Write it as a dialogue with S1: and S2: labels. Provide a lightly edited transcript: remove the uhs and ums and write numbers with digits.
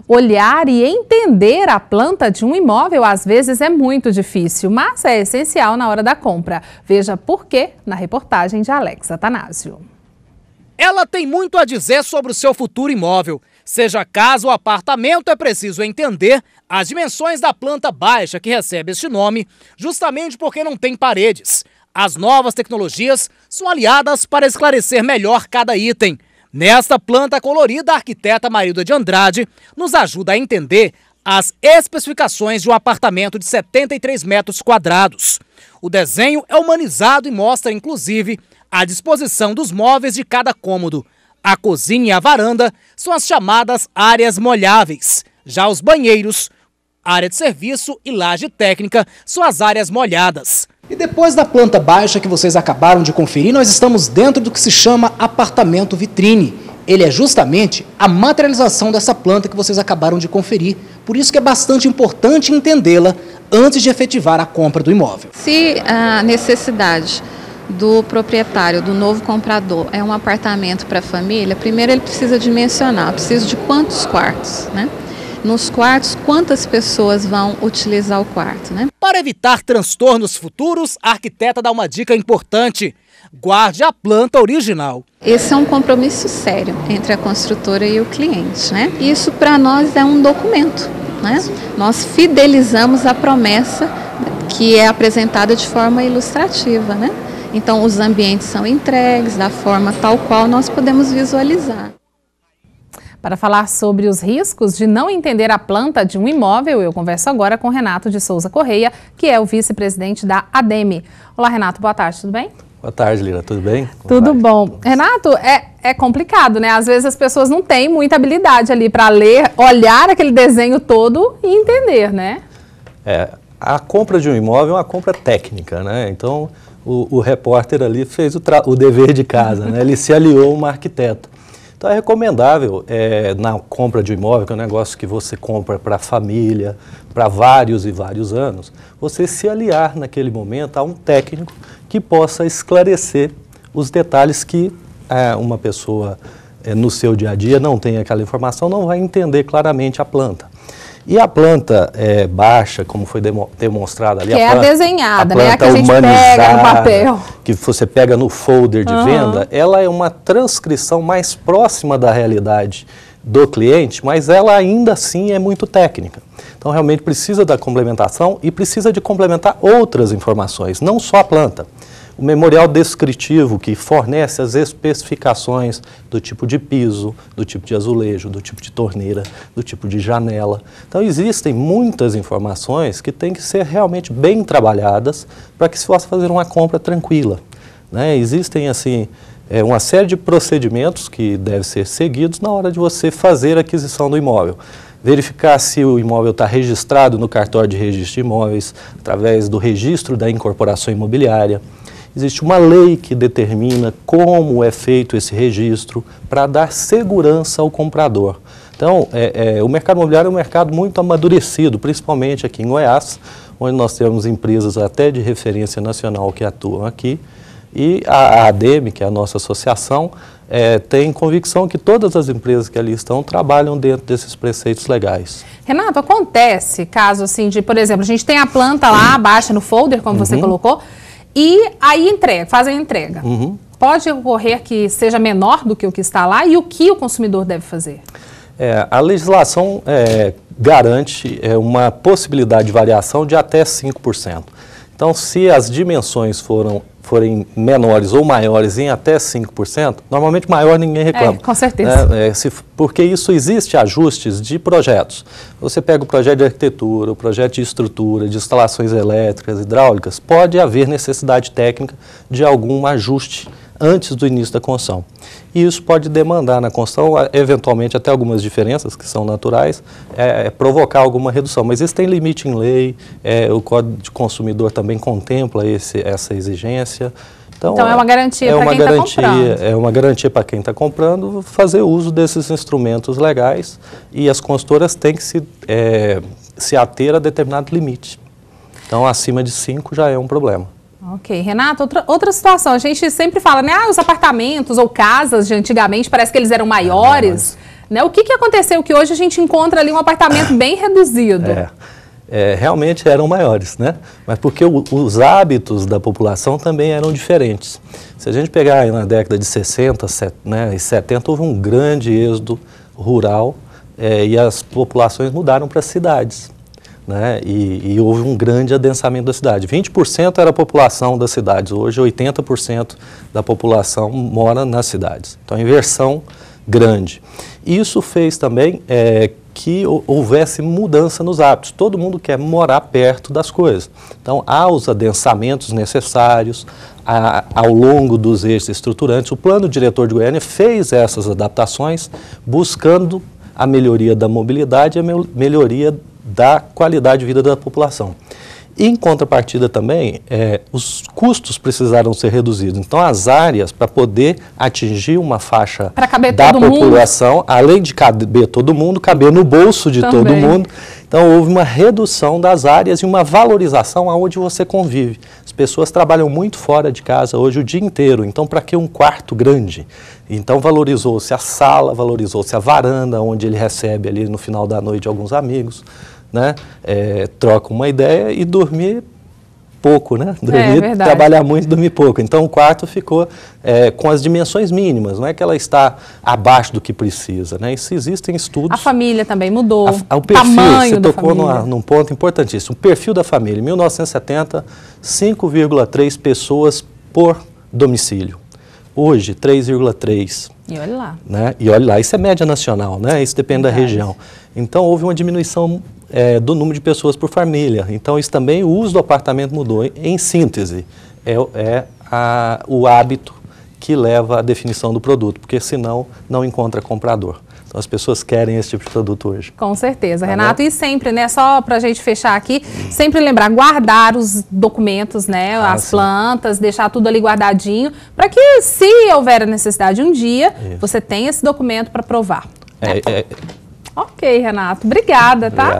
S1: Olhar e entender a planta de um imóvel às vezes é muito difícil, mas é essencial na hora da compra. Veja por quê na reportagem de Alex Atanásio.
S2: Ela tem muito a dizer sobre o seu futuro imóvel. Seja casa ou apartamento, é preciso entender as dimensões da planta baixa que recebe este nome, justamente porque não tem paredes. As novas tecnologias são aliadas para esclarecer melhor cada item. Nesta planta colorida, a arquiteta Marilda de Andrade nos ajuda a entender as especificações de um apartamento de 73 metros quadrados. O desenho é humanizado e mostra, inclusive, a disposição dos móveis de cada cômodo. A cozinha e a varanda são as chamadas áreas molháveis. Já os banheiros, área de serviço e laje técnica são as áreas molhadas.
S3: E depois da planta baixa que vocês acabaram de conferir, nós estamos dentro do que se chama apartamento vitrine. Ele é justamente a materialização dessa planta que vocês acabaram de conferir. Por isso que é bastante importante entendê-la antes de efetivar a compra do imóvel.
S4: Se a necessidade do proprietário, do novo comprador, é um apartamento para a família, primeiro ele precisa dimensionar, precisa de quantos quartos, né? Nos quartos, quantas pessoas vão utilizar o quarto, né?
S2: Para evitar transtornos futuros, a arquiteta dá uma dica importante: guarde a planta original.
S4: Esse é um compromisso sério entre a construtora e o cliente, né? Isso para nós é um documento, né? Nós fidelizamos a promessa que é apresentada de forma ilustrativa, né? Então os ambientes são entregues da forma tal qual nós podemos visualizar.
S1: Para falar sobre os riscos de não entender a planta de um imóvel, eu converso agora com Renato de Souza Correia, que é o vice-presidente da ADEME. Olá, Renato, boa tarde, tudo bem?
S5: Boa tarde, Lira, tudo bem?
S1: Tudo bom. Renato, é complicado, né? Às vezes as pessoas não têm muita habilidade ali para ler, olhar aquele desenho todo e entender, né?
S5: A compra de um imóvel é uma compra técnica, né? Então, o repórter ali fez o dever de casa, né? Ele se aliou a uma arquiteta. Então é recomendável, na compra de um imóvel, que é um negócio que você compra para a família, para vários e vários anos, você se aliar naquele momento a um técnico que possa esclarecer os detalhes que uma pessoa no seu dia a dia não tem aquela informação, não vai entender claramente a planta. E a planta baixa, como foi demonstrado ali,
S1: que
S5: a
S1: desenhada, né? A que
S5: planta
S1: a gente pega no papel.
S5: Que você pega no folder de venda, ela é uma transcrição mais próxima da realidade do cliente, mas ela ainda assim é muito técnica. Então realmente precisa da complementação e precisa de complementar outras informações, não só a planta. O memorial descritivo, que fornece as especificações do tipo de piso, do tipo de azulejo, do tipo de torneira, do tipo de janela. Então existem muitas informações que têm que ser realmente bem trabalhadas para que se possa fazer uma compra tranquila, né? Existem assim uma série de procedimentos que devem ser seguidos na hora de você fazer a aquisição do imóvel. Verificar se o imóvel está registrado no cartório de registro de imóveis, através do registro da incorporação imobiliária. Existe uma lei que determina como é feito esse registro para dar segurança ao comprador. Então, o mercado imobiliário é um mercado muito amadurecido, principalmente aqui em Goiás, onde nós temos empresas até de referência nacional que atuam aqui. E a ADEME, que é a nossa associação, tem convicção que todas as empresas que ali estão trabalham dentro desses preceitos legais.
S1: Renato, acontece caso assim de, por exemplo, a gente tem a planta lá baixa no folder, como você colocou, e aí fazem a entrega. Pode ocorrer que seja menor do que o que está lá e o que o consumidor deve fazer?
S5: A legislação garante uma possibilidade de variação de até 5%. Então, se as dimensões forem menores ou maiores em até 5%, normalmente maior ninguém reclama.
S1: Com certeza.
S5: Porque isso existe ajustes de projetos. Você pega o projeto de arquitetura, o projeto de estrutura, de instalações elétricas, hidráulicas, pode haver necessidade técnica de algum ajuste antes do início da construção. E isso pode demandar na construção, eventualmente, até algumas diferenças que são naturais, provocar alguma redução. Mas isso tem limite em lei, o Código de Consumidor também contempla essa exigência. Então
S1: é uma garantia para quem está comprando.
S5: É uma garantia para quem está comprando fazer uso desses instrumentos legais e as consultoras têm que se ater a determinado limite. Então, acima de 5 já é um problema.
S1: Ok, Renato, outra situação, a gente sempre fala, né, os apartamentos ou casas de antigamente, parece que eles eram maiores, né? O que aconteceu que hoje a gente encontra ali um apartamento bem reduzido?
S5: Realmente eram maiores, né? Mas porque os hábitos da população também eram diferentes. Se a gente pegar aí na década de 60 e 70, houve um grande êxodo rural e as populações mudaram para as cidades. Né? E houve um grande adensamento da cidade. 20% era a população das cidades, hoje 80% da população mora nas cidades. Então, inversão grande. Isso fez também que houvesse mudança nos hábitos. Todo mundo quer morar perto das coisas. Então, há os adensamentos necessários ao longo dos eixos estruturantes. O Plano Diretor de Goiânia fez essas adaptações buscando a melhoria da mobilidade e a melhoria da qualidade de vida da população. Em contrapartida também, os custos precisaram ser reduzidos. Então, as áreas, para poder atingir uma faixa da população, além de caber todo mundo, caber no bolso de todo mundo. Então, houve uma redução das áreas e uma valorização aonde você convive. As pessoas trabalham muito fora de casa hoje o dia inteiro. Então, para que um quarto grande? Então, valorizou-se a sala, valorizou-se a varanda, onde ele recebe ali no final da noite alguns amigos. Né? Troca uma ideia e dormir pouco, né? Trabalhar muito, dormir pouco. Então o quarto ficou com as dimensões mínimas, não é que ela está abaixo do que precisa, né? Isso existem estudos.
S1: A família também mudou,
S5: o perfil, tamanho você tocou num ponto importantíssimo. O perfil da família, em 1970, 5,3 pessoas por domicílio. Hoje, 3,3.
S1: E olha lá.
S5: Né? E olha lá, isso é média nacional, né? Isso depende da região. Então, houve uma diminuição do número de pessoas por família. Então, isso também, o uso do apartamento mudou. Em síntese, o hábito que leva à definição do produto, porque senão não encontra comprador. Então, as pessoas querem esse tipo de produto hoje.
S1: Com certeza, Renato. E sempre, né, só para a gente fechar aqui, sempre lembrar, guardar os documentos, né, as plantas, deixar tudo ali guardadinho, para que, se houver a necessidade um dia, você tenha esse documento para provar. Ok, Renato. Obrigada, tá?